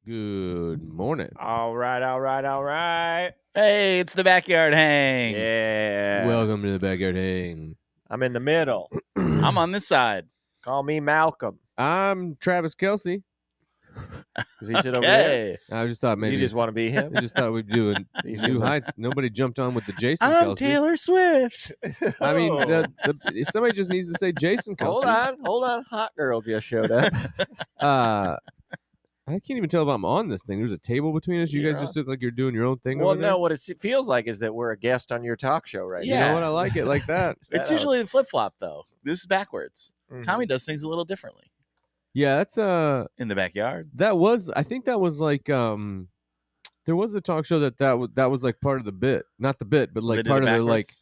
Good morning. All right. Hey, it's the backyard hang. Yeah. Welcome to the backyard hang. I'm in the middle. I'm on this side. Call me Malcolm. I'm Travis Kelsey. Is he sit over here? I just thought maybe You just want to be him? I just thought we'd do a He new seems like- heights. Nobody jumped on with the Jason I'm Kelsey. Taylor Swift. I mean, Oh. somebody just needs to say Jason Kelsey. Hold on. Hot girl just showed up. I can't even tell if I'm on this thing. There's a table between us. You You're guys just look like you're doing your own thing. Well, over there. no, what it feels like is that we're a guest on your talk show right You know Yeah. what? I like it like that. Is that It's how- usually the flip flop, though. This is backwards. Mhm. Tommy does things a little differently Yeah, that's in the backyard. that was. I think that was like there was a talk show that was like part of the bit, not the bit, but They like did part it of the like backwards?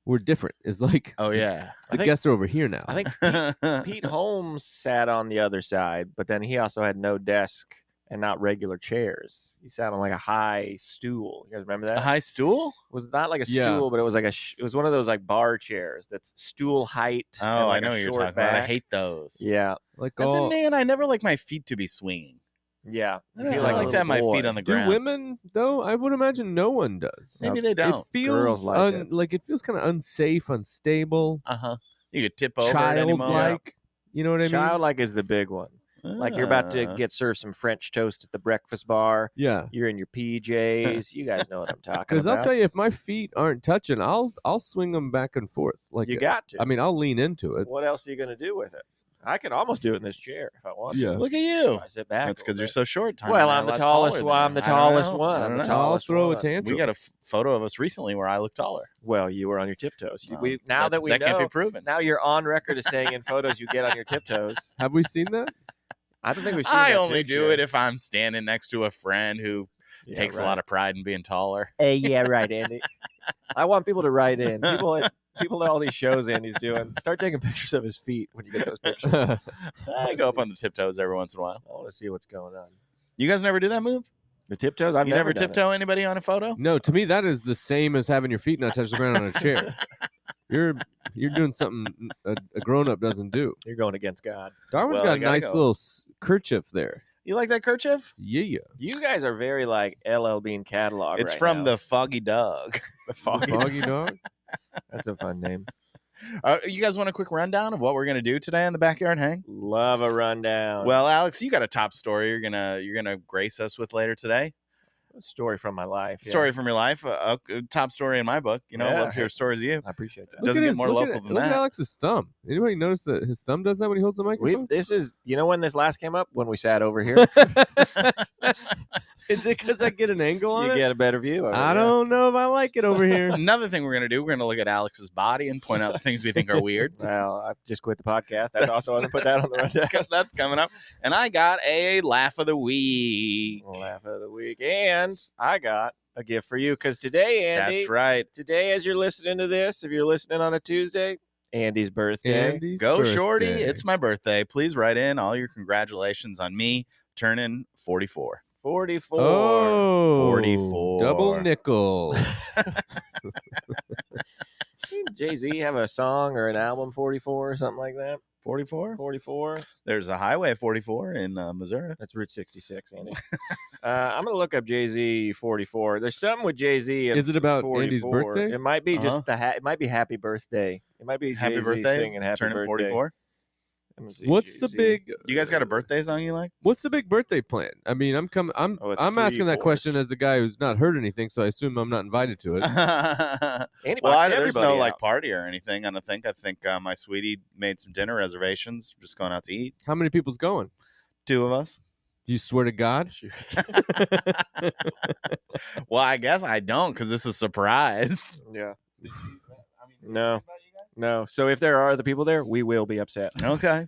we're different. Is like Oh yeah. I the think- guests are over here now. I think Pete Holmes sat on the other side, but then he also had no desk and not regular chairs. He sat on like a high stool. You guys remember that? A high stool? It was not like a Yeah. stool, but it was like it was one of those like bar chairs that's stool height. Oh, and like I know a what you're short talking about. I back. hate those. Yeah, like As all a man, I never like my feet to be swinging. yeah. I, You feel I like a like to have my little feet boy. on the do ground. women though? I would imagine no one does. Maybe they don't. It feels Girls like it. like it feels kind of unsafe, unstable, You could tip over at any moment. childlike. You know what I mean? Childlike is the big one. Like you're about to get served some French toast at the breakfast bar. Yeah. You're in your PJs. You guys know what I'm talking Because about. I'll tell you, if my feet aren't touching, I'll swing them back and forth. Like you got to. I mean, I'll lean into it. What else are you going to do with it? I could almost do it in this chair if I want Yeah. to. Look at you. I sit back. That's a because little you're bit. so short. Tommy Well, and I are I'm a the lot tallest taller one. than I'm the you. I don't tallest know. one. I I'm don't the know. tallest I'll throw a one. tantrum. We got a photo of us recently where I look taller. Well, you were on your tiptoes. Well, Now that we that know, can't be proven. now you're on record as saying in photos you get on your tiptoes. Have we seen that? I don't think we've seen I that only do picture. it if I'm standing next to a friend who takes a lot of pride in being taller. Hey, yeah, right, Andy. I want people to write in. People at all these shows Andy's doing. Start taking pictures of his feet when you get those pictures. I go up on the tiptoes every once in a while. I want to see what's going on. You guys never do that move? The tiptoes? I've You never done it. tiptoe anybody on a photo? No, to me that is the same as having your feet not touch the ground on a chair. You're doing something a grown up doesn't do. You're going against God. Darwin's Well, got I a gotta nice go. little kerchief there. You like that kerchief? Yeah. You guys are very like LL Bean catalog. It's right from now. the Foggy Dog. the foggy. Foggy dog. That's a fun name. You guys want a quick rundown of what we're gonna do today on the backyard hang? Love a rundown. Well, Alex, you got a top story you're gonna grace us with later today. A story from my life. yeah. Story from your life, a top story in my book. You know, Yeah. I love to hear stories of you. I appreciate that. Doesn't get more local than look that. at Alex's thumb. Anybody notice that his thumb does that when he holds the microphone? This is, you know, when this last came up when we sat over here, Is it because I get an angle on you it? get a better view. Of it, I yeah. don't know if I like it over here. Another thing we're gonna do, we're gonna look at Alex's body and point out the things we think are weird. Well, I just quit the podcast. That's also I'm gonna put that on the rundown. That's coming up. And I got a laugh of the week. Laugh of the week, and I got a gift for you because today, Andy. That's right. Today, as you're listening to this, if you're listening on a Tuesday, Andy's birthday. Andy's Go birthday. Shorty. It's my birthday. Please write in all your congratulations on me turning 44. 44. Oh, 44. double nickel. Didn't Jay-Z have a song or an album 44 or something like that? 44? 44. There's a Highway 44 in Missouri. That's Route 66, Andy. I'm going to look up Jay-Z 44. There's something with Jay-Z. Is it about 44. Andy's birthday? It might be Uh-huh. just it might be Happy Birthday. It might be Happy Jay-Z birthday. singing Happy Turning Birthday. 44. Let me see, What's the Jay-Z. big? You guys got a birthday song you like? What's the big birthday plan? I mean, I'm coming. I'm Oh, it's asking that 3/4. question as the guy who's not heard anything, so I assume I'm not invited to it. Andy Well, boxed there's no everybody like out. party or anything. I think my sweetie made some dinner reservations. Just going out to eat. How many people's going? 2 of us. Do you swear to God? Well, I guess I don't because this is a surprise. Yeah. No. So if there are other people there, we will be upset. Okay.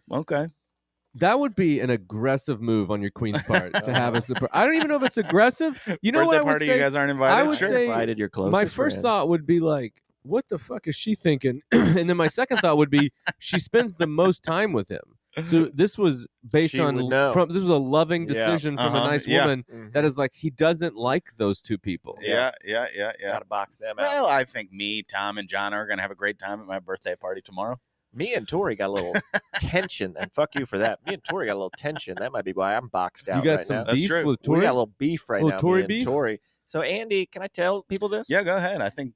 That would be an aggressive move on your queen's part to have a surprise. I don't even know if it's aggressive. You know Birthday what I would party, say? you guys aren't invited. I would Sure. say Invited your closest my first friends. thought would be like, what the fuck is she thinking? And then my second thought would be, she spends the most time with him. So this was based She on would know. this was a loving Yeah. decision from a Uh-huh. nice Yeah. woman Mhm. that is like he doesn't like those two people. Yeah. Gotta box them out. Well, I think me, Tom, and John are going to have a great time at my birthday party tomorrow. Me and Tori got a little tension, and fuck you for that. Me and Tori got a little tension. That might be why I'm boxed out You got right some now. That's beef true. with We Tori? got a little beef right Little now. Tory me and beef? Tori. So Andy, can I tell people this? Yeah, go ahead. I think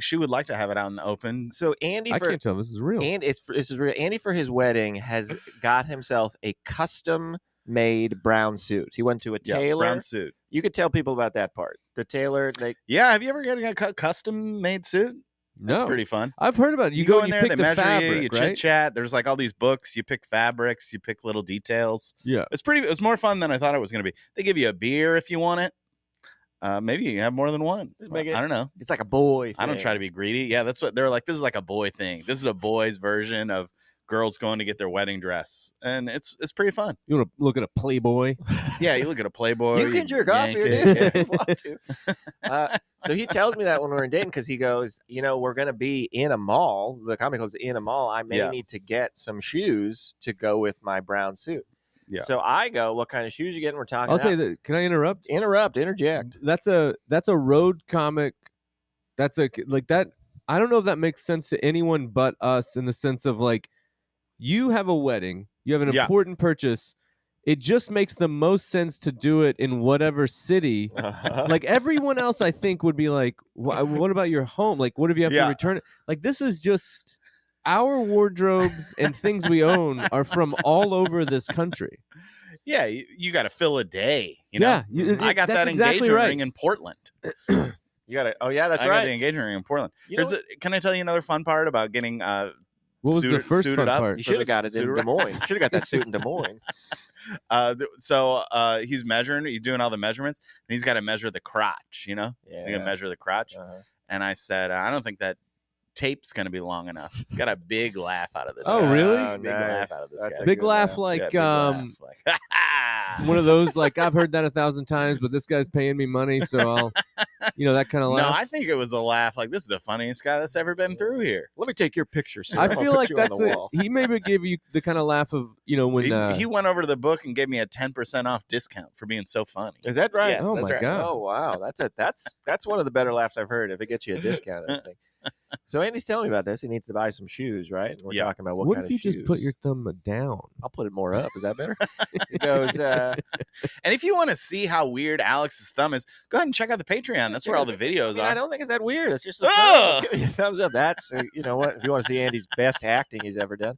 she would like to have it out in the open. So Andy, I for can't tell if this is real. and this is real. Andy for his wedding has got himself a custom made brown suit. He went to a Yeah, tailor. brown suit. You could tell people about that part. The tailor, Yeah, have you ever got a custom made suit? That's No. pretty fun. I've heard about it. You go in and you there, pick they the measure fabric, you, you right? chit chat. There's like all these books. You pick fabrics, you pick little details. Yeah. It's more fun than I thought it was going to be. They give you a beer if you want it. Maybe you can have more than one. Just make it- I don't know. it's like a boy thing. I don't try to be greedy. Yeah, that's what they're like. This is like a boy thing. This is a boy's version of girls going to get their wedding dress, and it's pretty fun. You want to look at a Playboy? Yeah, you look at a Playboy. You can jerk off yank here, it. dude, if you want to. So he tells me that when we're in dating, because he goes, we're going to be in a mall. The comedy club's in a mall. I may Yeah. need to get some shoes to go with my brown suit. Yeah. So I go, what kind of shoes you getting? We're talking. I'll tell you that. Can I interrupt? Interject. That's a road comic. That's like that. I don't know if that makes sense to anyone but us in the sense of like, you have a wedding, you have an Yeah. important purchase. It just makes the most sense to do it in whatever city. Like everyone else, I think would be like, what about your home? Like, what if you have to Yeah. return it? Like, this is just our wardrobes and things we own are from all over this country. Yeah, you got to fill a day. You know, Yeah, I got that's that exactly engagement right. ring in Portland. You got it. Oh yeah, that's I got the right. engagement ring in Portland. You know Can I tell you another fun part about getting What was the suited- first suited fun up? part? You for should have the got it in suit- Des Moines. Should have got that suit in Des Moines. So he's measuring. He's doing all the measurements, and he's got to measure the crotch. You know, Yeah. he can measure the crotch. Uh-huh. And I said, I don't think that tape's going to be long enough. Got a big laugh out of this. Oh, guy. really? Big laugh out of this That's guy. a Big good laugh laugh. like Yeah, big laugh. Like, one of those like I've heard that 1,000 times, but this guy's paying me money, so I'll, that kind of No, laugh. I think it was a laugh. Like, this is the funniest guy that's ever been through here. Let me take your picture, sir. I I'll feel put like you on that's the it. wall. He maybe give you the kind of laugh of when He went over to the book and gave me a 10% off discount for being so funny. Is that right? Yeah, Oh, That's my right. God. Oh wow, that's one of the better laughs I've heard. If it gets you a discount, I think. So Andy's telling me about this. He needs to buy some shoes, right? And we're Yeah. talking about what what kind if you of shoes. just put your thumb down? I'll put it more up. Is that better? He goes. And if you want to see how weird Alex's thumb is, go ahead and check out the Patreon. That's where all the videos I are. don't think it's that weird. It's just a Ugh! thumb. Give me a thumbs up. That's you know what? If you want to see Andy's best acting he's ever done.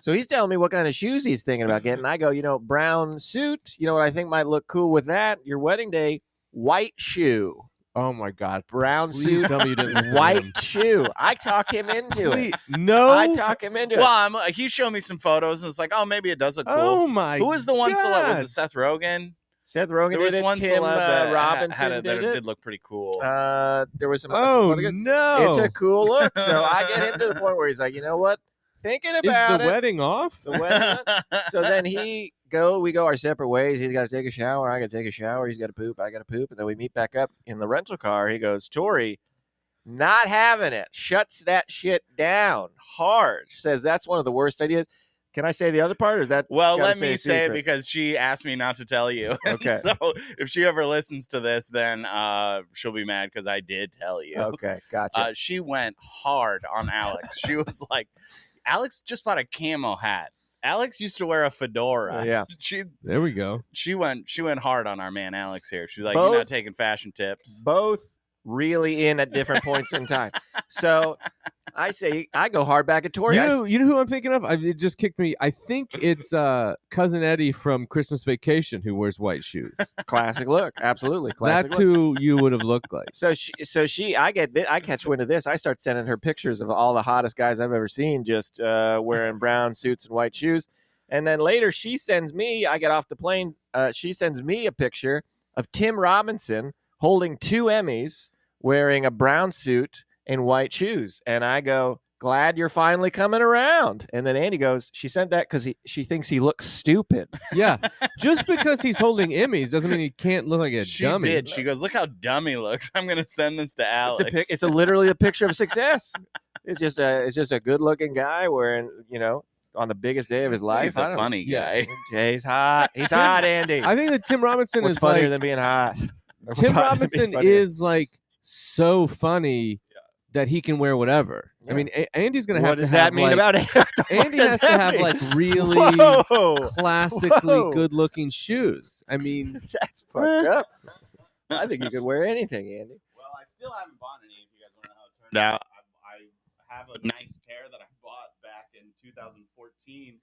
So he's telling me what kind of shoes he's thinking about getting. I go, brown suit. You know what I think might look cool with that? Your wedding day, white shoe. Oh my God! Brown Please suit, tell me you didn't listen to white him. shoe. I talk him into Please, it. no. I talk him into it. Well, he showed me some photos, and it's like, oh, maybe it does look cool. Oh my! Who was the one celeb? Was God. it Seth Rogen? Seth Rogen There did was it. one Tim celeb that Robinson that did it. did look pretty cool. There was some. Oh some other good- no! It's a cool look. So I get him to the point where he's like, you know what? Thinking Is about the it. wedding off? The wedding. So then we go our separate ways. He's got to take a shower. I got to take a shower. He's got to poop. I got to poop. And then we meet back up in the rental car. He goes, Tori, not having it. Shuts that shit down hard. Says that's one of the worst ideas. Can I say the other part? Or is that Well, gotta let say me a say it secret? because she asked me not to tell you. Okay. So if she ever listens to this, then she'll be mad because I did tell you. Okay, gotcha. She went hard on Alex. She was like, Alex just bought a camo hat. Alex used to wear a fedora. Yeah. There we go. She went hard on our man Alex here. She's like, Both- you're not taking fashion tips. Both really in at different points in time. So I say I go hard back at Tori. You know who I'm thinking of? It just kicked me. I think it's cousin Eddie from Christmas Vacation who wears white shoes. Classic look. Absolutely. Classic That's look. who you would have looked like. So I catch wind of this. I start sending her pictures of all the hottest guys I've ever seen, just wearing brown suits and white shoes. And then later she sends me. I get off the plane. She sends me a picture of Tim Robinson holding 2 Emmys, wearing a brown suit and white shoes. And I go, glad you're finally coming around. And then Andy goes, she sent that because she thinks he looks stupid. Yeah. Just because he's holding Emmys doesn't mean he can't look like a She dummy. did. She goes, look how dumb he looks. I'm going to send this to Alex. It's literally a picture of success. It's just a good looking guy wearing, on the biggest day of his life. He's I a don't- funny Yeah. guy. Yeah, he's hot. He's hot, Andy. I think that Tim Robinson What's is funnier like than being hot? What's Tim funnier than being Robinson funnier? is like so funny that he can wear whatever. I Yeah. mean, Andy's gonna have What to does have that mean like, about it? What the fuck Andy does has to that have mean? like really Whoa. classically Whoa. good-looking shoes. I mean, That's fucked up. I think you could wear anything, Andy. Well, I still haven't bought any. If you guys want to know how it turned out, I have a nice pair that I bought back in 2014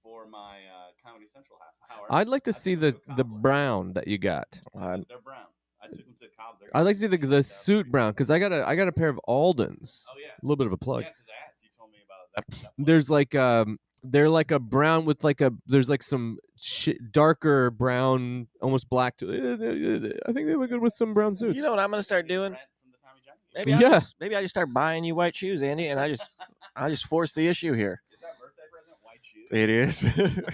for my Comedy Central hour. I'd like to see the brown that you got. They're brown. I took them to Cobbler. I'd like to see the suit brown because I got a pair of Aldens. Oh yeah, A little bit of a plug. yeah. Because I asked, you told me about that. There's like they're like a brown with like there's like some darker brown, almost black. I think they look good with some brown suits. You know what I'm gonna start doing? Maybe maybe I just start buying you white shoes, Andy, and I just force the issue here. Is that birthday present white shoes? It is.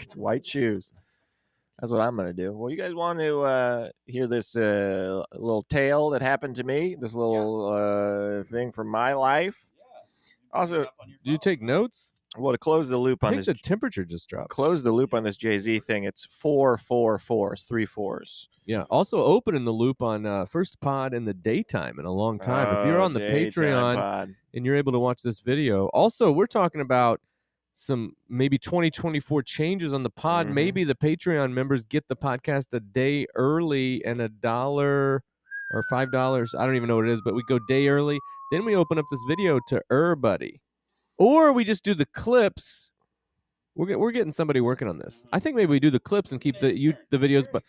It's white shoes. That's what I'm gonna do. Well, you guys want to hear this little tale that happened to me? This little thing from my life. Yeah. Also, do you take notes? Well, to close the loop I on think this, the temperature just dropped. Close the loop on this Jay-Z thing. It's 444. It's 3 4s. Yeah. Also opening the loop on first pod in the daytime in a long time. If you're on the Patreon and you're able to watch this video. Also, we're talking about some maybe 2024 changes on the pod. Mhm. Maybe the Patreon members get the podcast a day early and $1 or $5. I don't even know what it is, but we go day early. Then we open up this video to everybody. Or we just do the clips. We're getting somebody working on this. I think maybe we do the clips and keep the videos, but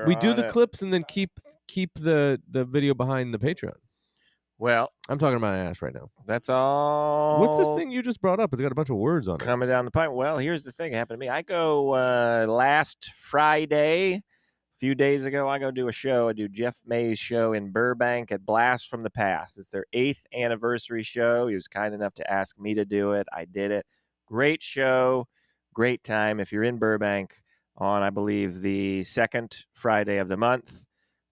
we do the clips and then keep the video behind the Patreon. Well, I'm talking about my ass right now. That's all. What's this thing you just brought up? It's got a bunch of words on it. Coming down the pipe. Well, here's the thing. It happened to me. I go last Friday, a few days ago, I go do a show. I do Jeff May's show in Burbank at Blast from the Past. It's their 8th anniversary show. He was kind enough to ask me to do it. I did it. Great show. Great time. If you're in Burbank on, I believe, the 2nd Friday of the month,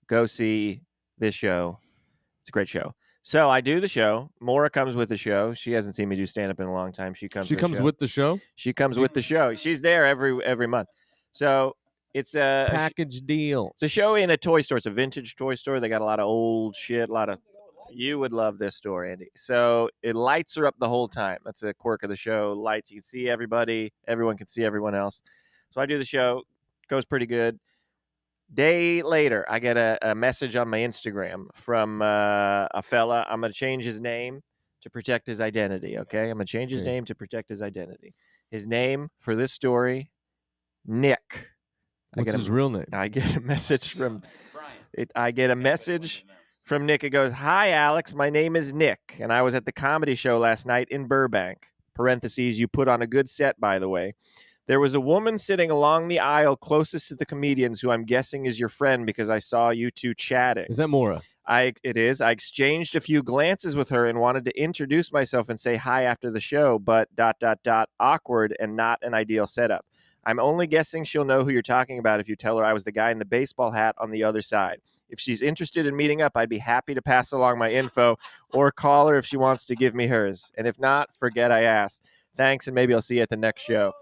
go see this show. It's a great show. So I do the show. Maura comes with the show. She hasn't seen me do stand-up in a long time. She comes with the show? She comes with the show. She's there every month. So it's a package deal. It's a show in a toy store. It's a vintage toy store. They got a lot of old shit, you would love this store, Andy. So it lights her up the whole time. That's a quirk of the show. Lights, you can see everybody. Everyone can see everyone else. So I do the show. Goes pretty good. Day later, I get a message on my Instagram from a fella. I'm going to change his name to protect his identity, okay? I'm going to change his name to protect his identity. His name for this story, Nick. What's his real name? I get a message from from Nick. It goes, "Hi, Alex. My name is Nick, and I was at the comedy show last night in Burbank. Parentheses, you put on a good set, by the way. There was a woman sitting along the aisle closest to the comedians who I'm guessing is your friend because I saw you two chatting." Is that Maura? It is. I exchanged a few glances with her and wanted to introduce myself and say hi after the show, but ... awkward and not an ideal setup. I'm only guessing she'll know who you're talking about if you tell her I was the guy in the baseball hat on the other side. If she's interested in meeting up, I'd be happy to pass along my info or call her if she wants to give me hers. And if not, forget I asked. Thanks, and maybe I'll see you at the next show.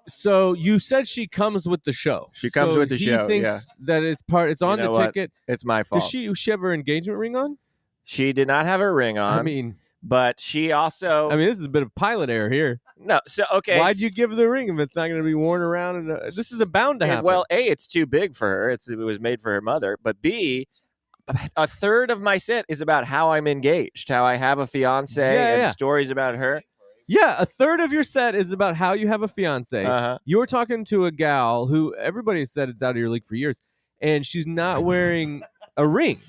So you said she comes with the show. She comes with the show. He thinks that it's on the ticket. It's my fault. Does she have her engagement ring on? She did not have her ring on. I mean, but she also. This is a bit of pilot error here. No, so okay. Why'd you give her the ring if it's not going to be worn around? And this is bound to happen. Well, A, it's too big for her. It was made for her mother. But B, a third of my set is about how I'm engaged, how I have a fiance, and stories about her. Yeah, a third of your set is about how you have a fiance. Uh-huh. You're talking to a gal who everybody said it's out of your league for years, and she's not wearing a ring.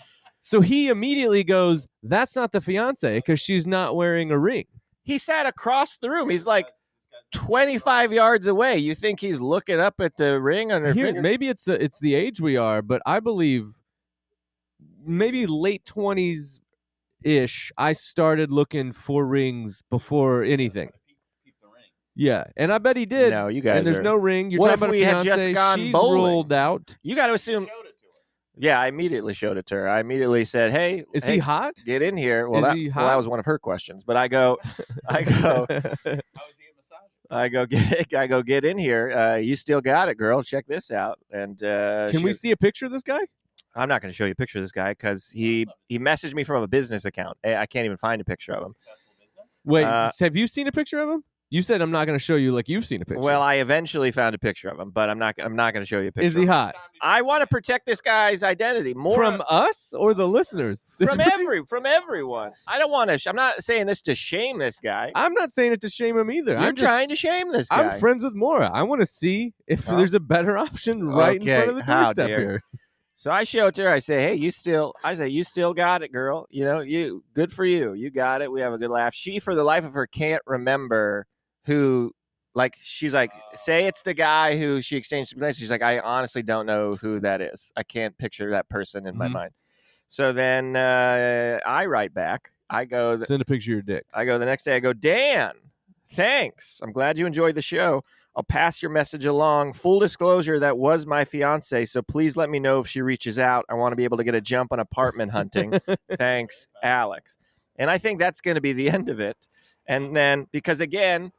So he immediately goes, "That's not the fiance because she's not wearing a ring." He sat across the room. He's like 25 yards away. You think he's looking up at the ring on her finger? Maybe it's the age we are, but I believe maybe late 20s ish. I started looking for rings before anything. Yeah, and I bet he did. No, you guys. And there's no ring. You're what talking if about we a had fiance, just gone she's bowling? Rolled out. You got to assume. Yeah, I immediately showed it to her. I immediately said, "Hey, is he hot? Get in here." Well, he hot? Well, that was one of her questions. But I go. I go get in here. You still got it, girl. Check this out. And can we see a picture of this guy? I'm not going to show you a picture of this guy because he messaged me from a business account. I can't even find a picture of him. Wait, have you seen a picture of him? You said I'm not going to show you like you've seen a picture. Well, I eventually found a picture of him, but I'm not going to show you a picture. Is he hot? I want to protect this guy's identity more from us or the listeners. From everyone. I don't want to. I'm not saying this to shame this guy. I'm not saying it to shame him either. You're trying to shame this guy. I'm friends with Maura. I want to see if there's a better option right in front of the doorstep here. So I show it to her. I say, "Hey, you still got it, girl. You know, you good for you. You got it. We have a good laugh." She, for the life of her, can't remember who. Like, she's like, say it's the guy who she exchanged some messages. She's like, I honestly don't know who that is. I can't picture that person in my mind. So then I write back. I go, send a picture of your dick. I go the next day. I go, Dan, thanks. I'm glad you enjoyed the show. I'll pass your message along. Full disclosure, that was my fiance. So please let me know if she reaches out. I want to be able to get a jump on apartment hunting. Thanks, Alex. And I think that's going to be the end of it. And then, because again,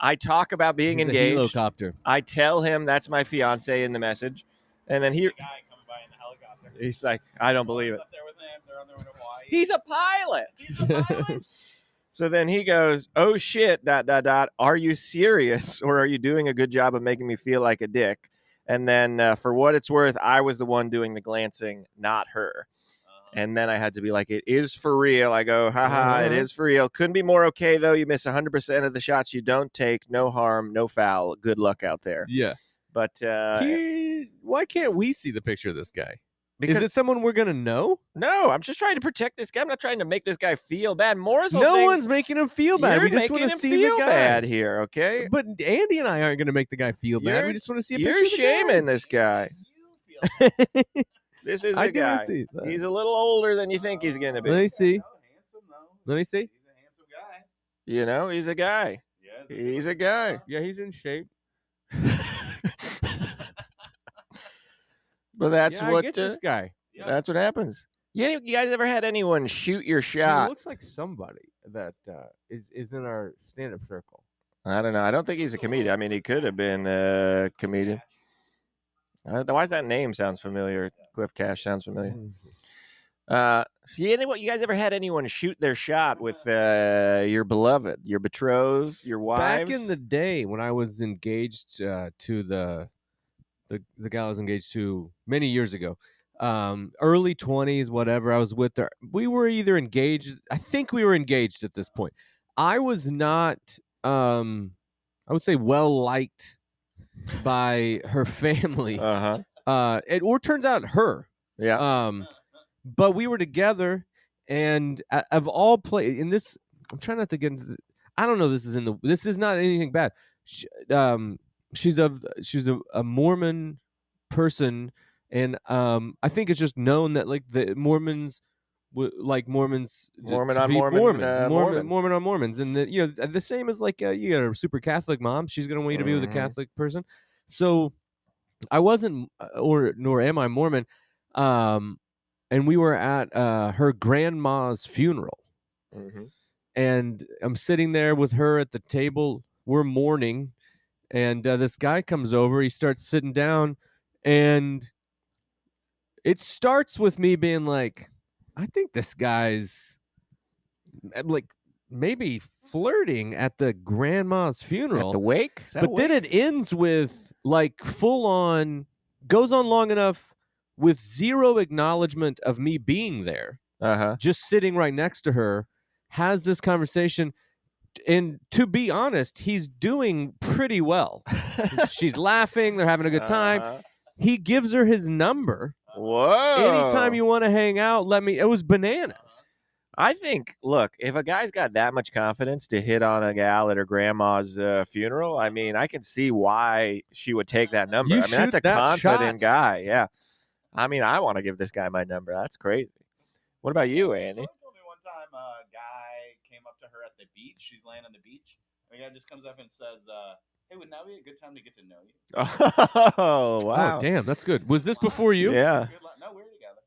I talk about being engaged. A helicopter. I tell him that's my fiance in the message, and then guy coming by in the helicopter. He's like, I don't believe it. Up there with him. They're on their way to Hawaii. He's a pilot. He's a pilot. So then he goes, "Oh shit! ... Are you serious, or are you doing a good job of making me feel like a dick?" And then, for what it's worth, I was the one doing the glancing, not her. And then I had to be like, it is for real. I go, haha, it is for real. Couldn't be more okay, though. You miss 100% of the shots you don't take. No harm, no foul. Good luck out there. Yeah. But why can't we see the picture of this guy? Because, is it someone we're going to know? No, I'm just trying to protect this guy. I'm not trying to make this guy feel bad. No one's making him feel bad. We just want to see the guy. Bad here, okay? But Andy and I aren't going to make the guy feel bad. We just want to see a picture of the guy. You're shaming this guy. This is the guy. He's a little older than you think he's going to be. Let me see. Let me see. He's a handsome guy. You know, he's a guy. Yeah, he's a guy. Yeah, he's in shape. But that's I get this guy. That's what happens. You guys ever had anyone shoot your shot? He looks like somebody that is in our stand-up circle. I don't know. I don't think he's a comedian. I mean, he could have been a comedian. Why does that name sounds familiar? Cliff Cash sounds familiar. You guys ever had anyone shoot their shot with your beloved, your betrothed, your wives? Back in the day when I was engaged to the gal I was engaged to many years ago, early 20s, whatever, I was with her. We were either engaged. I think we were engaged at this point. I was not, I would say, well-liked by her family. Or turns out her. Yeah. But we were together, and of all in this, I'm trying not to get into. I don't know. This is not anything bad. She's a Mormon person, and I think it's just known that like the Mormons. Mormons on Mormons, and the same as like you got a super Catholic mom. She's gonna want you to be with a Catholic person. So I wasn't, nor am I Mormon, and we were at her grandma's funeral, and I'm sitting there with her at the table. We're mourning, and this guy comes over. He starts sitting down, and it starts with me being like, I think this guy's like maybe flirting at the grandma's funeral. At the wake? But then it ends with like full on, goes on long enough with zero acknowledgement of me being there. Just sitting right next to her, has this conversation. And to be honest, he's doing pretty well. She's laughing. They're having a good time. He gives her his number. Whoa. Anytime you want to hang out, let me. It was bananas. I think, look, if a guy's got that much confidence to hit on a gal at her grandma's funeral, I mean, I can see why she would take that number. I mean, that's a confident guy. Yeah. I mean, I want to give this guy my number. That's crazy. What about you, Andy? Someone told me one time a guy came up to her at the beach. She's laying on the beach. The guy just comes up and says, hey, would now be a good time to get to know you? Oh, wow. Oh, damn. That's good. Was this before you? Yeah. No, we're together.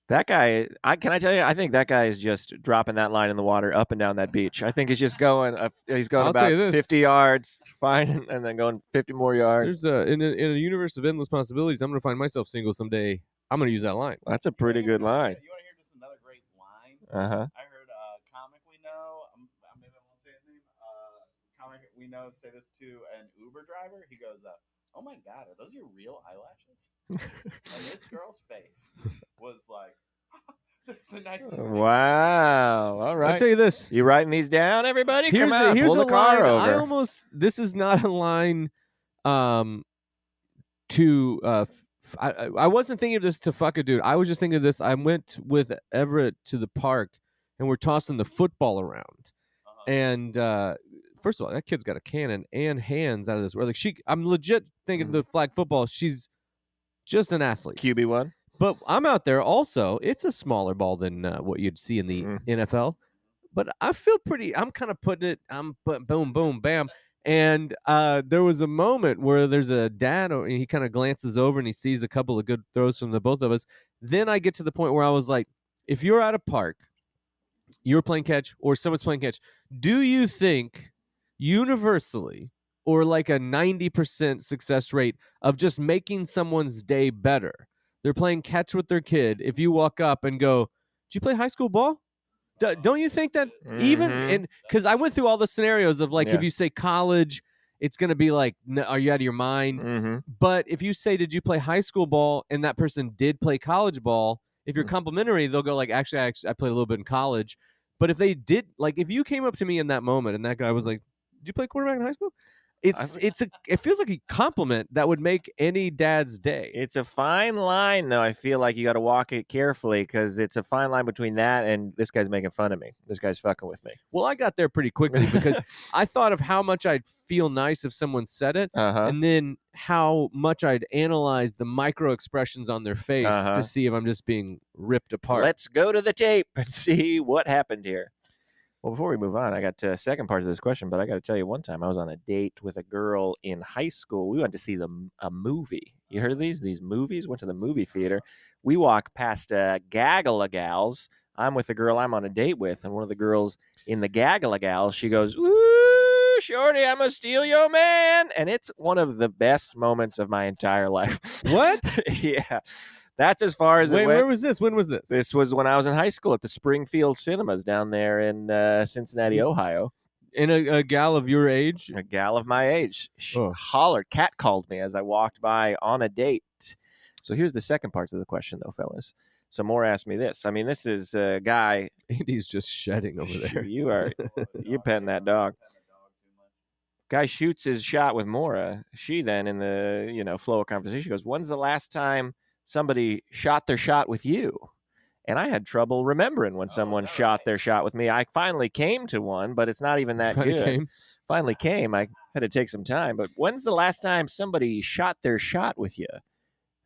That guy, can I tell you, I think that guy is just dropping that line in the water up and down that beach. I think he's just going, about 50 yards, fine, and then going 50 more yards. There's in a universe of endless possibilities, I'm going to find myself single someday. I'm gonna use that line. That's a pretty good line. You want to hear just another great line? Uh-huh. I heard a comic we know, maybe I won't say his name, comic we know say this to an Uber driver. He goes, oh my God, are those your real eyelashes? And this girl's face was like, this is the nicest thing. Wow. All right. I'll tell you this. You writing these down, everybody? Here's Come on, here's pull the car line. over. This is not a line to I wasn't thinking of this to fuck a dude. I was just thinking of this. I went with Everett to the park and we're tossing the football around. And first of all, that kid's got a cannon and hands out of this world. Like I'm legit thinking the flag football. She's just an athlete. QB1. But I'm out there also. It's a smaller ball than what you'd see in the NFL. But I feel I'm kind of putting it. I'm boom, boom, bam. And there was a moment where there's a dad, and he kind of glances over and he sees a couple of good throws from the both of us. Then I get to the point where I was like, if you're at a park, you're playing catch or someone's playing catch, do you think universally or like a 90% success rate of just making someone's day better? They're playing catch with their kid. If you walk up and go, did you play high school ball? Don't you think that even in, because I went through all the scenarios of like, if you say college, it's going to be like, are you out of your mind? But if you say, did you play high school ball? And that person did play college ball. If you're complimentary, they'll go like, actually, I played a little bit in college. But if they did, like, if you came up to me in that moment and that guy was like, did you play quarterback in high school? It feels like a compliment that would make any dad's day. It's a fine line, though. I feel like you got to walk it carefully because it's a fine line between that and this guy's making fun of me. This guy's fucking with me. Well, I got there pretty quickly because I thought of how much I'd feel nice if someone said it, and then how much I'd analyze the micro expressions on their face to see if I'm just being ripped apart. Let's go to the tape and see what happened here. Well, before we move on, I got second part of this question, but I got to tell you, one time I was on a date with a girl in high school. We went to see a movie. You heard of these movies? Went to the movie theater. We walked past a gaggle of gals. I'm with the girl I'm on a date with, and one of the girls in the gaggle of gals, she goes, "Ooh, shorty, I'm gonna steal your man," and it's one of the best moments of my entire life. What? Yeah. That's as far as it went. Where was this? When was this? This was when I was in high school at the Springfield Cinemas down there in Cincinnati, Ohio. And a gal of your age? A gal of my age. She hollered, catcalled me as I walked by on a date. So here's the second part of the question, though, fellas. Some more asked me this. I mean, this is a guy. Andy's just shedding over there. You're petting that dog. Guy shoots his shot with Maura. She then, in the flow of conversation, goes, "When's the last time somebody shot their shot with you?" And I had trouble remembering when someone shot their shot with me. I finally came to one, but it's not even that good. Finally came. I had to take some time. But when's the last time somebody shot their shot with you,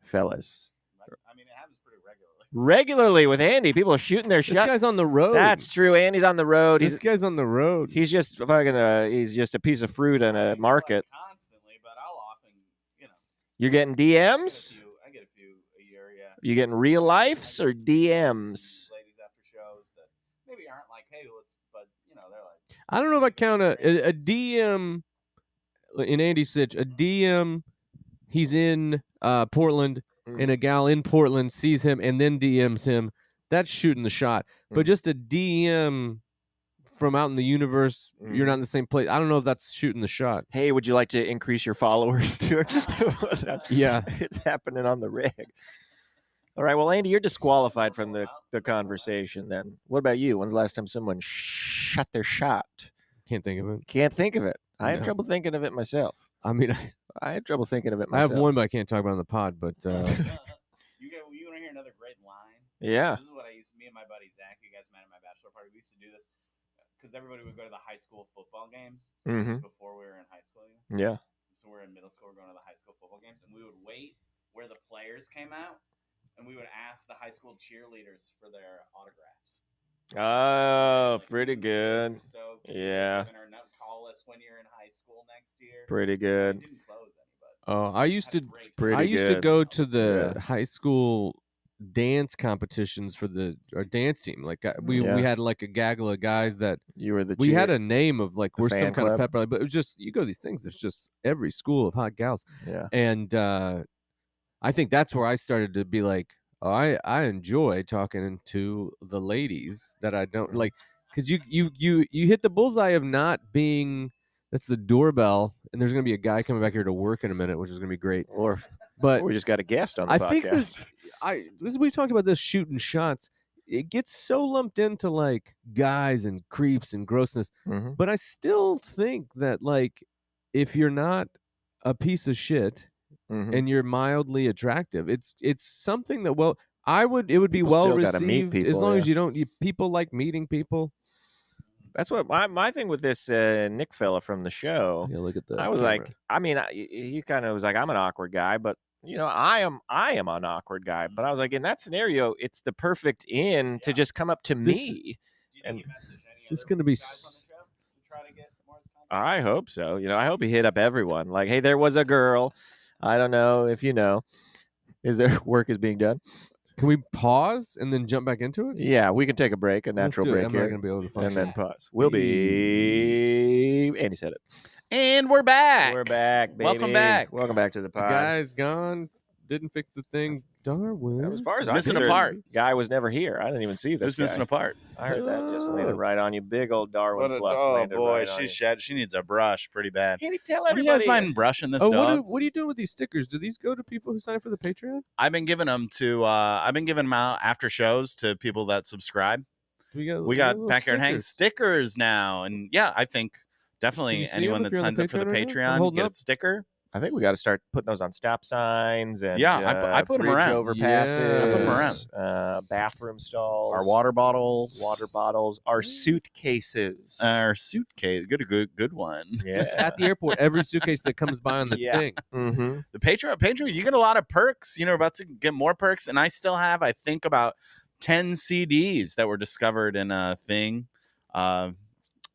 fellas? I mean, it happens pretty regularly. Regularly with Andy. People are shooting their shot. This guy's on the road. That's true. Andy's on the road. This guy's on the road. He's just fucking. He's just a piece of fruit in a market. Constantly, but I'll often, You're getting DMs? I get a few a year, yeah. You getting real lifes or DMs? Ladies after shows that maybe aren't like, hey, but they're like. I don't know if I count a DM in Andy's sitch. A DM, he's in Portland, and a gal in Portland sees him and then DMs him. That's shooting the shot. But just a DM from out in the universe, you're not in the same place. I don't know if that's shooting the shot. Hey, would you like to increase your followers too? Yeah. It's happening on the rig. All right, well, Andy, you're disqualified from the conversation then. What about you? When's the last time someone shot their shot? Can't think of it. Can't think of it. I have trouble thinking of it myself. I mean, I have trouble thinking of it I myself. have one, but I can't talk about it on the pod. But You want to hear another great line? Yeah. This is what me and my buddy Zach, you guys met at my bachelor party. We used to do this because everybody would go to the high school football games before we were in high school. Yeah. So we're in middle school, we're going to the high school football games, and we would wait where the players came out, and we would ask the high school cheerleaders for their autographs. Oh, pretty good. So yeah. Call us when you're in high school next year. Pretty good. Didn't close any, but I used to go to the high school dance competitions for our dance team. Like we had like a gaggle of guys that we had a name of like we're some kind of pep rally, but it was just you go to these things. There's just every school of hot gals. Yeah. And I think that's where I started to be like, I enjoy talking to the ladies that I don't like, because you hit the bullseye of not being. That's the doorbell, and there's gonna be a guy coming back here to work in a minute, which is gonna be great. Or But we just got a guest on the I podcast. think this we talked about this shooting shots. It gets so lumped into like guys and creeps and grossness, Mhm. but I still think that like if you're not a piece of shit Mhm. and you're mildly attractive, it's something that it would be People well still gotta meet received as people, long yeah. as you don't. People like meeting people. That's what my thing with this Nick fella from the show. Yeah, look at the. I was camera. like, I mean, he kind of was like, I'm an awkward guy, but I am an awkward guy. But I was like, in that scenario, it's the perfect in to just come up to This- me. Do you And think he messaged any Is this other gonna be guys on the show to try to get more contact? I hope so. I hope he hit up everyone. Like, hey, there was a girl. I don't know if you know. Is there work is being done? Can we pause and then jump back into it? Yeah, we can take a break, a Let's natural do it. break I'm here, not gonna be able to and function. then pause. We'll be. Andy said it. And we're back. We're back, baby. Welcome back. Welcome back to the The pod. guy's gone. Didn't fix the thing. Darwin. As far as I'm Missing a concerned, part. guy was never here. I didn't even see this Who's missing guy. a part? I heard that just Oh. landed right on you. Big old Darwin What a, fluff oh landed boy, right on you. She needs a brush pretty bad. Can you tell What do you everybody? guys mind brushing this Oh, dog? what are you doing with these stickers? Do these go to people who sign up for the Patreon? I've been giving them to. I've been giving them out after shows to people that subscribe. We got We got Backyard Hank stickers now, and yeah, I think Can definitely you see anyone them if that you're on signs the up for the Patreon right now? I'm Patreon holding get up. a sticker. I think we got to start putting those on stop signs and Yeah, I put 'em bridge around. overpasses. Yeah. I put 'em around. Bathroom stalls. Our water bottles, our suitcases. our suitcase. Good one. yeah. Just at the airport, every suitcase that comes by on the Yeah. thing. Mm-hmm. The Patreon, you get a lot of perks. We're about to get more perks, and I still have, I think, about 10 CDs that were discovered in a thing.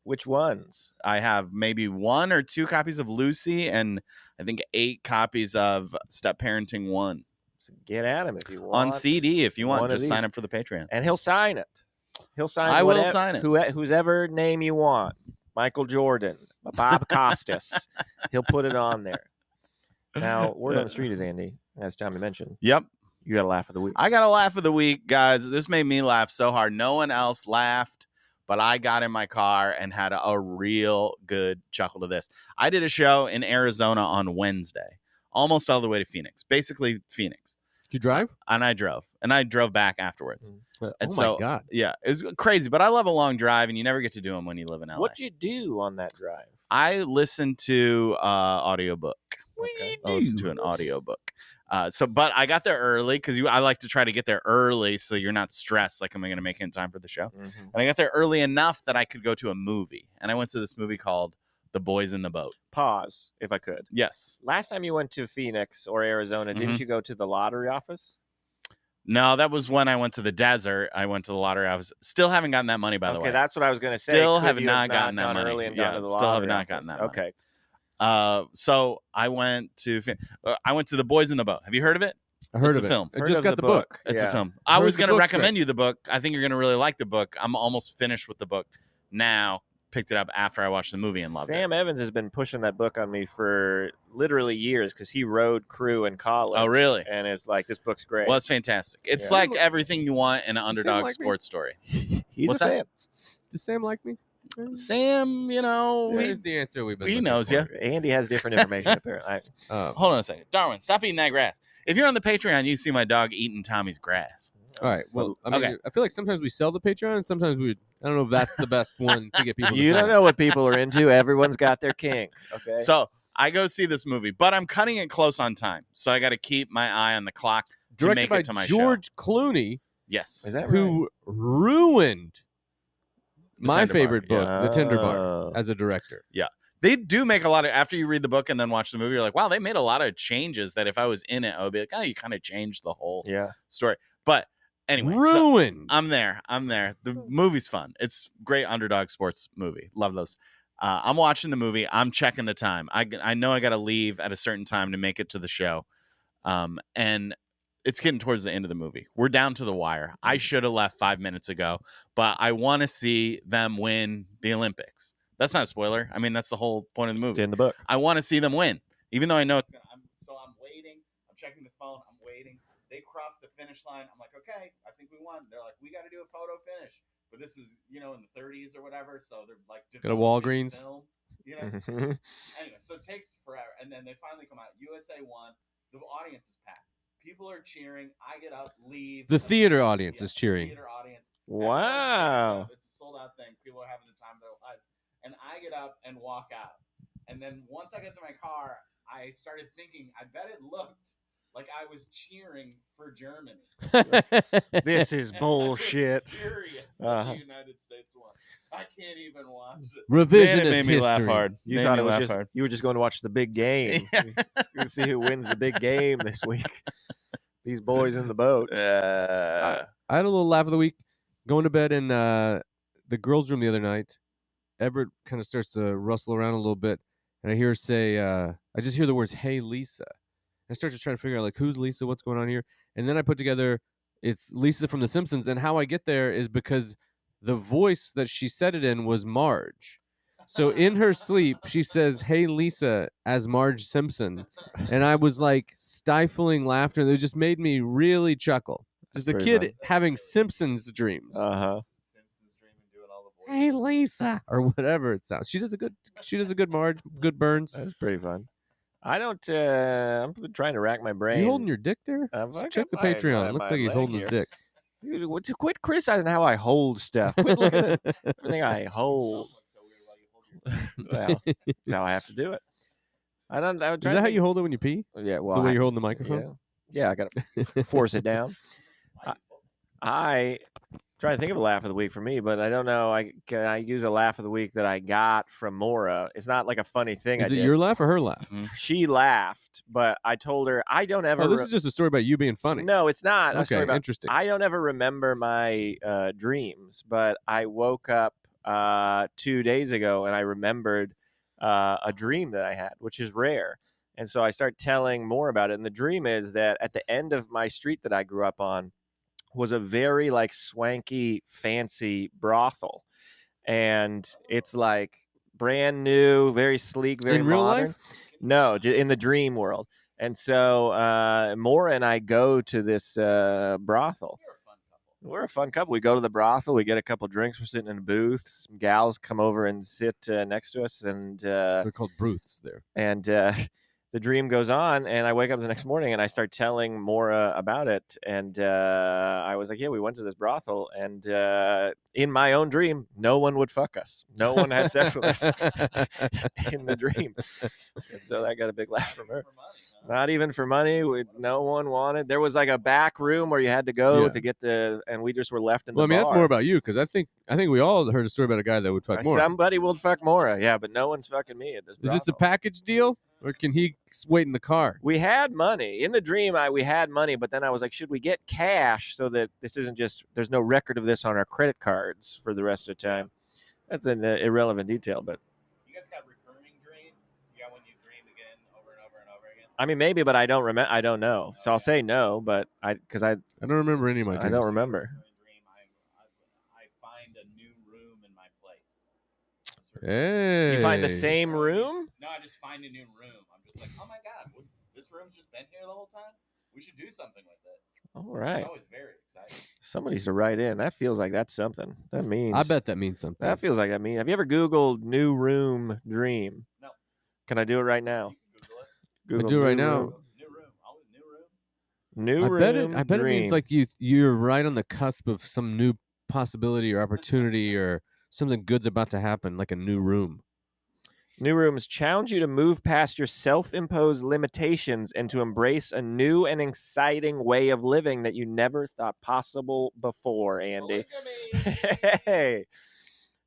Which ones? I have maybe 1 or 2 copies of Lucy, and I think 8 copies of Step Parenting 1 So get at him if you want. on CD. If you want, one of just sign these. up for the Patreon. And he'll sign it. He'll sign. I will whatever- sign it. Whose ever name you want. Michael Jordan, Bob Costas. He'll put it on there. Now, word on the street is Andy. As Tommy mentioned, Yep. you got a laugh of the week. I got a laugh of the week, guys. This made me laugh so hard. No one else laughed, but I got in my car and had a real good chuckle to this. I did a show in Arizona on Wednesday, almost all the way to Phoenix, basically Phoenix. Did you drive? And I drove back afterwards. Oh And my so- god! Yeah, it was crazy, but I love a long drive, and you never get to do them when you live in LA. What'd you do on that drive? I listened to audiobook. Okay. I listened to an audiobook. But I got there early because I like to try to get there early so you're not stressed like, am I going to make it in time for the show? Mhm. And I got there early enough that I could go to a movie. And I went to this movie called The Boys in the Boat. Pause, if I could. Yes. Last time you went to Phoenix or Arizona, didn't you go to the lottery office? No, that was when I went to the desert. I went to the lottery office. Still haven't gotten that money, by the way. Okay, that's what I was going to say. Still Could have you not gotten that gone money. early and Yeah, gone to the still have lottery not gotten office? that money. Okay. So I went to The Boys in the Boat. Have you heard of it? I heard It's of a it. film. I Heard just of got the book. It's Yeah. a film. I Heard was the going to book's recommend you the book. I think you're going to really like the book. I'm almost finished with the book now. Picked it up after I watched the movie and loved it. Sam Evans has been pushing that book on me for literally years because he rode crew in college. Oh, really? And it's like, this book's great. Well, it's fantastic. It's Yeah. like everything you want in an underdog like me? sports story. He's what's a that? fan. Does Sam like me? Sam, Here's the answer we've been. he looking knows for. ya. Andy has different information, apparently. Hold on a second. Darwin, stop eating that grass. If you're on the Patreon, you see my dog eating Tommy's grass. All right. Well, I mean, Okay. I feel like sometimes we sell the Patreon, and sometimes we. I don't know if that's the best one to get people. You to sign don't up. know what people are into. Everyone's got their kink. Okay. So I go see this movie, but I'm cutting it close on time. So I got to keep my eye on the clock to Directed make by it to my show. George Clooney, Yes. Is that right? who ruined The my Tender Bar, favorite book, yeah. The Tender Bar, Oh. as a director. They do make a lot of, after you read the book and then watch the movie, you're like, wow, they made a lot of changes that if I was in it, I would be like, oh, you kind of changed the whole Yeah. story. But anyway, so Ruined. I'm there. The movie's fun. It's great underdog sports movie. Love those. I'm watching the movie. I'm checking the time. I know I got to leave at a certain time to make it to the show. And it's getting towards the end of the movie. We're down to the wire. I should have left 5 minutes ago, but I want to see them win the Olympics. That's not a spoiler. I mean, that's the whole point of the It's movie. in the book. I want to see them win, even though I know it's gonna. So I'm waiting. I'm checking the phone. I'm waiting. They cross the finish line. I'm like, okay, I think we won. They're like, we got to do a photo finish. But this is, in the 30s or whatever. So they're like, Got a Walgreens. film, Anyway, so it takes forever. And then they finally come out. USA won. The audience is packed. People are cheering. I get up, leave. The theater audience is cheering. Theater audience. Wow. It's a sold out thing. People are having the time of their lives. And I get up and walk out. And then once I get to my car, I started thinking, I bet it looked like I was cheering for Germany. This is bullshit. I was furious that the United States won. I can't even watch it. Revisionist Man, it made me laugh history. hard. You Made thought me it was laugh just hard. you were just going to watch the big game. Yeah. See who wins the big game this week. These boys in the boat. I had a little laugh of the week going to bed in the girls' room the other night. Everett kind of starts to rustle around a little bit, and I hear her say, I just hear the words, "Hey, Lisa." I start to try to figure out, like, who's Lisa? What's going on here? And then I put together, it's Lisa from The Simpsons, and how I get there is because the voice that she said it in was Marge. So in her sleep, she says, "Hey, Lisa," as Marge Simpson. And I was like stifling laughter. It just made me really chuckle. Just a Pretty kid fun. having Simpsons dreams. Simpsons dreaming, doing all the voices. Hey, Lisa, or whatever it sounds. She does a good Marge, good Burns. That's pretty fun. I don't. I'm trying to rack my brain. You holding your dick there? I Check the got my- Patreon. Looks my like he's leg holding his here. dick. Dude, quit criticizing how I hold stuff. Quit looking at everything I hold. Well, that's how I have to do it. I would Is try that to how think- you hold it when you pee? Yeah, well, The way I- you're holding the microphone? Yeah, I got to force it down. I try to think of a laugh of the week for me, but I don't know. Can I use a laugh of the week that I got from Maura? It's not like a funny thing. Is I it did. your laugh or her laugh? She laughed, but I told her I don't ever. Oh, this is just a story about you being funny. No, it's not. A story Okay, about, interesting. I don't ever remember my dreams, but I woke up 2 days ago and I remembered a dream that I had, which is rare. And so I start telling more about it. And the dream is that at the end of my street that I grew up on was a very like swanky, fancy brothel. And it's like brand new, very sleek, very In real modern. life? No, in the dream world. And so Maura and I go to this brothel. You're a fun couple. We're a fun couple. We go to the brothel. We get a couple drinks. We're sitting in a booth. Some gals come over and sit next to us, and They're called Bruths there. the dream goes on. And I wake up the next morning and I start telling Maura about it. And I was like, "Yeah, we went to this brothel, and in my own dream, no one would fuck us. No one had sex with us in the dream." And so that got a big laugh from her. For money, huh? Not even for money. No one wanted. There was like a back room where you had to go Yeah. to get and we just were left in Well, I the mean, bar. that's more about you, because I think we all heard a story about a guy that would fuck more. Somebody will fuck Maura, yeah, but no one's fucking me at this. Is this a brothel. package deal, or can he wait in the car? We had money in the dream. We had money, but then I was like, should we get cash so that this isn't just there's no record of this on our credit cards for the rest of the time? That's an irrelevant detail, but You guys have recurring dreams? You got when you dream again over and over and over again? I mean maybe, but I don't remember. I don't know, so I'll say no. But I I don't remember any of my dreams. I don't remember. Dream, I find a new room in my place. Hey. You find the same room? No, I just find a new room. I'm just like, oh my god, this room's just been here the whole time. We should do something with this. All right. It's always very exciting. Somebody's to write in. That feels like that's something. That means I bet that means something. that feels like that means. Have you ever Googled new room dream? No. Can I do it right now? You can Google it. Google do it right new now. room. New room. Always new room. New room. I bet it dream. means like you're right on the cusp of some new possibility or opportunity or something good's about to happen, like a new room. New rooms challenge you to move past your self-imposed limitations and to embrace a new and exciting way of living that you never thought possible before, Andy. Polygamy. Hey,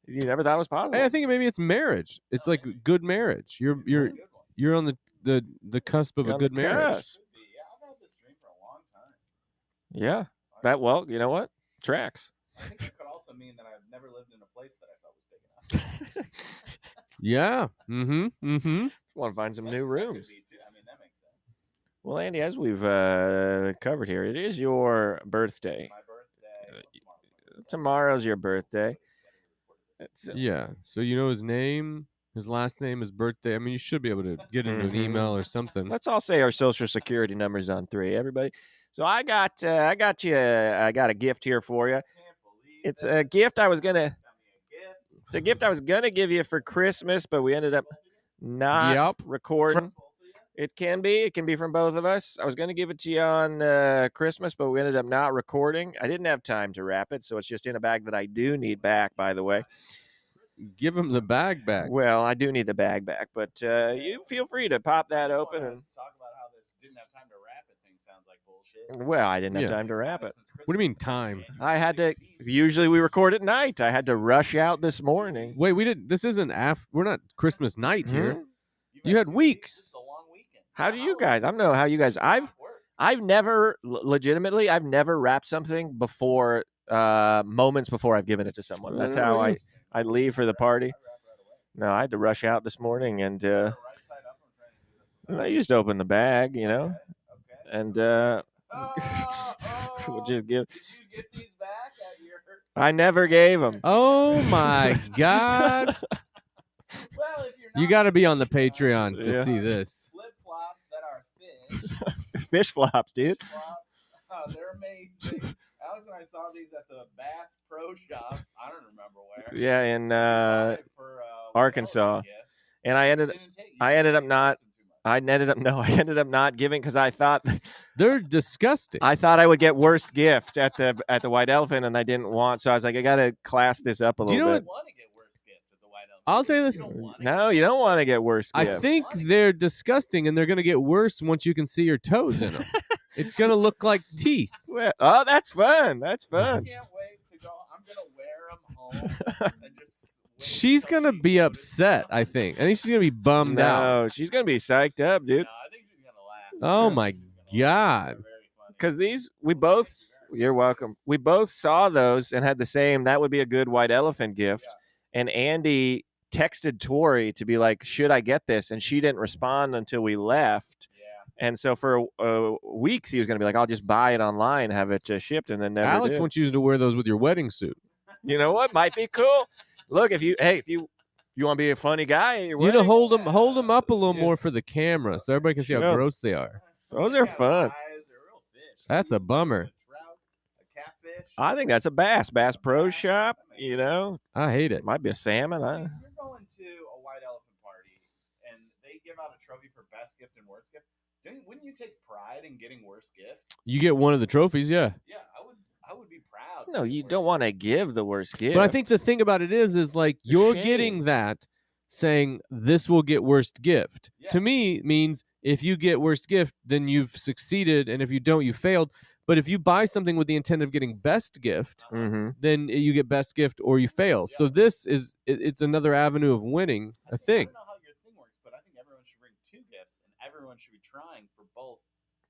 you never thought it was possible. Hey, I think maybe it's marriage. It's like good marriage. You're Good one. you're on the cusp of You're a on good the marriage. cusp. Could be. Yeah, I've had this dream for a long time. Yeah. That well, you know what? Tracks. I think it could also mean that I've never lived in a place that I felt was big enough. Yeah. Mm-hmm. Mm-hmm. Want to find some new That could rooms. be too. I mean, that makes sense. Well, Andy, as we've covered here, it is your birthday. My birthday. What's Tomorrow's your birthday. It's, Yeah. So you know his name, his last name, his birthday. I mean, you should be able to get into an Mhm. email or something. Let's all say our social security numbers on 3, everybody. So I got a gift here for you. It's a gift I was gonna. It's a gift I was gonna give you for Christmas, but we ended up not Yep. recording. It can be from both of us. I was gonna give it to you on Christmas, but we ended up not recording. I didn't have time to wrap it, so it's just in a bag that I do need back. By the way, Give him the bag back. well, I do need the bag back, but you feel free to pop that open and. talk about how this didn't have time to wrap it thing sounds like bullshit. Well, I didn't have Yeah. time to wrap it. What do you mean time? I had to. Usually we record at night. I had to rush out this morning. Wait, we didn't. This isn't we're not Christmas night here. Hmm? You had weeks. It's a long weekend. How do you guys? I don't know how you guys. I've never legitimately. I've never wrapped something before moments before I've given it to someone. That's how I leave for the party. No, I had to rush out this morning, and I just opened the bag, and we'll just give. Did you get these back at your? I never gave them. Oh my God! Well, if you're You not got to be on the Patreon to Yeah. see this. flip flops that are fish. Fish flops, dude. Flops, they're amazing. Alex and I saw these at the Bass Pro Shop. I don't remember where. Yeah, in For, Arkansas. and I ended up not. I ended up not giving because I thought They're disgusting. I would get worst gift at the White Elephant, and I didn't want. So I was like, I gotta class this up a Do you little know bit. want to get worse gift at the White Elephant. I'll tell you this. No, you don't want to get worst I gift. think they're disgusting, and they're going to get worse once you can see your toes in them. It's going to look like teeth. Well, oh, that's fun. That's I fun. can't wait to go. I'm gonna wear them home and just. wait She's till going to she be goes. upset, I think. I think she's going to be bummed out. No, she's gonna be psyched up, No, dude. I think she's gonna laugh. Oh, I think my she's gonna laugh. God. They're very funny. Because you're welcome. We both saw those and had the same. That would be a good White Elephant gift. And Andy texted Tori to be like, should I get this? And she didn't respond until we left. Yeah. And so for weeks, he was going to be like, I'll just buy it online, have it shipped, and then never Alex did. wants you to wear those with your wedding suit. You know what? Might be cool. Look, if you want to be a funny guy at your You know, wedding, hold them up a little Yeah. more for the camera so everybody can see how Sure. gross they are. Those They are got fun. eyes, they're real fish. That's a bummer. A trout, a catfish. I think that's a Bass Pro Shop. You know, I hate it. might be a salmon. If you're going to a White Elephant party and they give out a trophy for best gift and worst gift, wouldn't you take pride in getting worst gift? You get one of the trophies, yeah. Yeah, I would be proud. No, you don't want to give the worst gift. But I think the thing about it is like you're shame. getting that saying this will get worst gift. Yeah. To me means if you get worst gift, then you've succeeded, and if you don't, you failed. But if you buy something with the intent of getting best gift, Mm-hmm. then you get best gift or you fail. So this is it's another avenue of winning, I think. I don't know how your thing works, but I think everyone should bring 2 gifts and everyone should be trying for both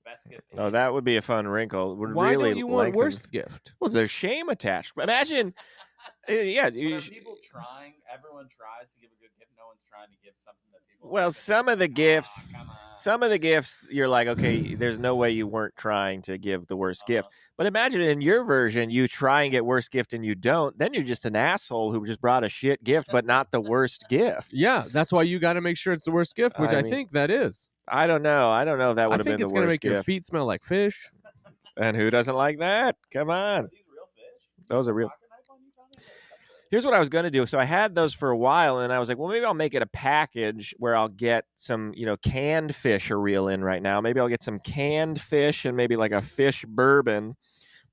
best gift. Oh, that would be a fun wrinkle. It would Why really don't you want lengthen- worst gift? Well, there's shame attached. Imagine, yeah. Are people trying? Everyone tries to give a good gift. No one's trying to give something that people. Well, some of the gifts, come on. some of the gifts, you're like, okay, there's no way you weren't trying to give the worst gift. But imagine in your version, you try and get worst gift and you don't. Then you're just an asshole who just brought a shit gift, but not the worst gift. Yeah, that's why you got to make sure it's the worst gift, which I I mean, think that is. I don't know. If that I would have think been it's the gonna worst make your gift. feet smell like fish. And who doesn't like that? Come on. Are these real fish? Those are real. Pocket knife on you, Tommy? Here's what I was going to do. So I had those for a while, and I was like, well, maybe I'll make it a package where I'll get some, canned fish are real in right now. Maybe I'll get some canned fish and maybe like a fish bourbon,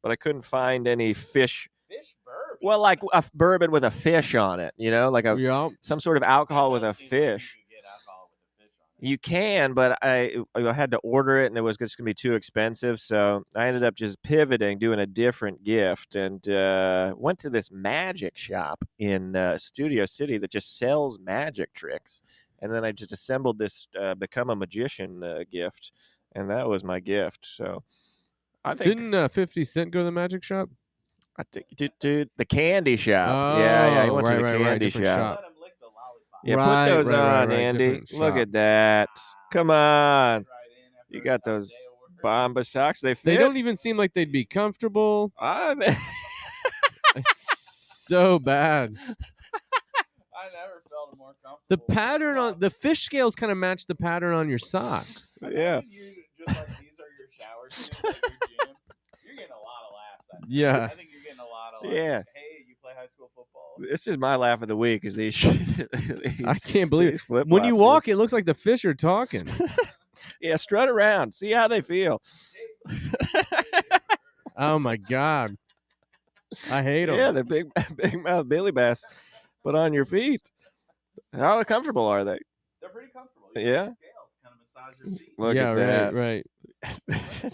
but I couldn't find any fish. Fish bourbon. Well, like a bourbon with a fish on it, like Yeah. some sort of alcohol with a fish. You get alcohol with a fish on it. You can, but I had to order it, and it was just going to be too expensive. So I ended up just pivoting, doing a different gift, and went to this magic shop in Studio City that just sells magic tricks. And then I just assembled this Become a Magician gift, and that was my gift. So I think Didn't 50 Cent go to the magic shop? dude, the candy shop. Yeah, he Oh, went to the right, candy different shop. Let him lick the lollipop. Yeah, Right, put those right, on, right, Andy. different Look shop. at that. Come on. Right in after You a got tough those day of work. Bomba socks. They fit. They don't even seem like they'd be comfortable. It's so bad. I never felt more comfortable. The pattern on the fish scales kind of match the pattern on your socks. Yeah. Imagine you just like these are your shower shoes at your gym, Yeah. I think you're getting a lot of like, Yeah. hey, you play high school football? This is my laugh of the week. Is these? I can't believe these it. When you flip-flops, walk, it looks like the fish are talking. dude. Yeah, strut around. See how they feel. Oh my God. I hate them. Yeah, the big mouth Billy Bass. Put on your feet. How comfortable are they? They're pretty comfortable. Yeah. The scales kind of massage your feet. Look yeah, at that. right.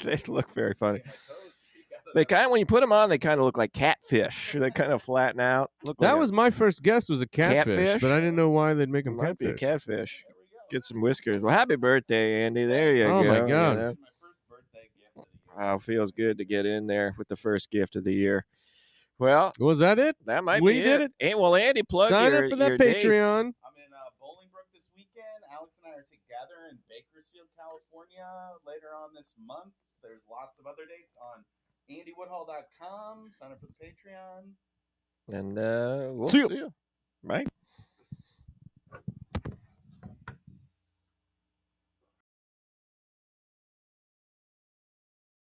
They look very funny. My toes peek out of They them. kind of, when you put them on, they kind of look like catfish. They kind of flatten out. Look like That was my first guess was a catfish, Catfish? but I didn't know why they'd make it them might be a catfish. catfish. There we go. Get some whiskers. Well, happy birthday, Andy. There you Oh, go. my you God. know. My first birthday gift of the year. Oh, feels good to get in there with the first gift of the year. Well, Was that it? that might We be did it. Hey, well, Andy, plug Sign your, up for that your dates. Patreon. I'm in Bolingbrook this weekend. Alex and I are together in Bakersfield, California later on this month. There's lots of other dates on andywoodhull.com. Sign up for the Patreon. And we'll See see ya. you. Right?